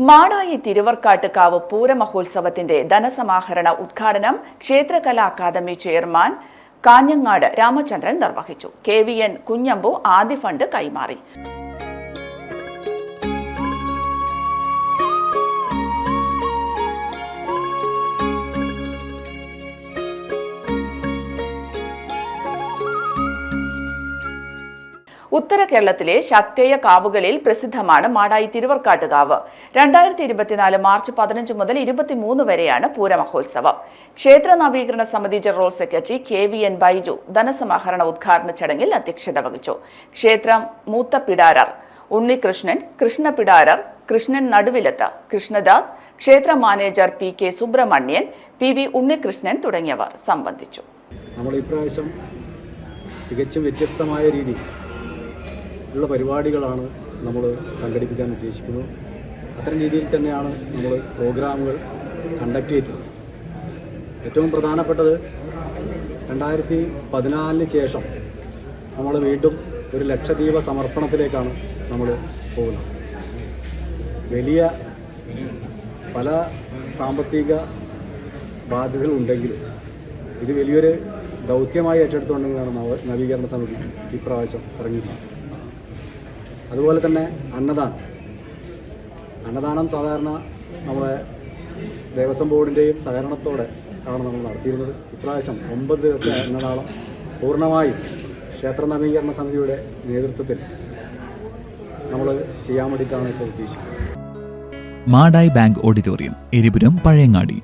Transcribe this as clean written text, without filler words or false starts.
മാടായി തിരുവർക്കാട്ടുകാവ് പൂരമഹോത്സവത്തിന്റെ ധനസമാഹരണ ഉദ്ഘാടനം ക്ഷേത്രകലാ academy chairman Kanhangad Ramachandran നിർവഹിച്ചു. KVN Kunhambu ആദ്യ ഫണ്ട് കൈമാറി. ഉത്തര കേരളത്തിലെ ശക്തേയ കാവുകളിൽ പ്രസിദ്ധമാണ് മാടായി തിരുവർക്കാട്ടുകാവ്. 2024 മാർച്ച് 15 മുതൽ 23 വരെയാണ് പൂരമഹോത്സവം. ക്ഷേത്ര നവീകരണ സമിതി ജനറൽ സെക്രട്ടറി KVN ബൈജു ധനസമാഹരണ ഉദ്ഘാടന ചടങ്ങിൽ അധ്യക്ഷത വഹിച്ചു. ക്ഷേത്രം മൂത്തപിടാരർ ഉണ്ണികൃഷ്ണൻ, കൃഷ്ണപിടാരർ, കൃഷ്ണൻ നടുവിലത്ത്, കൃഷ്ണദാസ്, ക്ഷേത്ര manager PK Subramanian, PV Unnikrishnan തുടങ്ങിയവർ സംബന്ധിച്ചു. നമ്മൾ ഇപ്രാവശ്യം തികച്ചും വ്യത്യസ്തമായ രീതിയിൽ ഉള്ള പരിപാടികളാണ് നമ്മൾ സംഘടിപ്പിക്കാൻ ഉദ്ദേശിക്കുന്നത്. അത്തരം രീതിയിൽ തന്നെയാണ് നമ്മൾ പ്രോഗ്രാമുകൾ കണ്ടക്ട് ചെയ്തിട്ടുള്ളത്. ഏറ്റവും പ്രധാനപ്പെട്ടത് 2014 ശേഷം നമ്മൾ വീണ്ടും ഒരു ലക്ഷദ്വീപ സമർപ്പണത്തിലേക്കാണ് നമ്മൾ പോകുന്നത്. വലിയ പല സാമ്പത്തിക ബാധ്യതകളുണ്ടെങ്കിലും ഇത് വലിയൊരു ദൗത്യമായി ഏറ്റെടുത്തുകൊണ്ടാണ് നവീകരണ സമിതി ഇപ്രാവശ്യം ഇറങ്ങിയിട്ടുള്ളത്. അതുപോലെ തന്നെ അന്നദാനം സാധാരണ നമ്മളെ ദേവസ്വം ബോർഡിൻ്റെയും സഹകരണത്തോടെ ആണ് നമ്മൾ നടത്തിയിരുന്നത്. ഇപ്രാവശ്യം 9 ദിവസത്തെ അന്നദാനം പൂർണ്ണമായും ക്ഷേത്ര നവീകരണ സമിതിയുടെ നേതൃത്വത്തിൽ നമ്മൾ ചെയ്യാൻ വേണ്ടിയിട്ടാണ് ഇപ്പോൾ ഉദ്ദേശിക്കുന്നത്. Madayi bank auditorium, Eripuram, Pazhayangadi.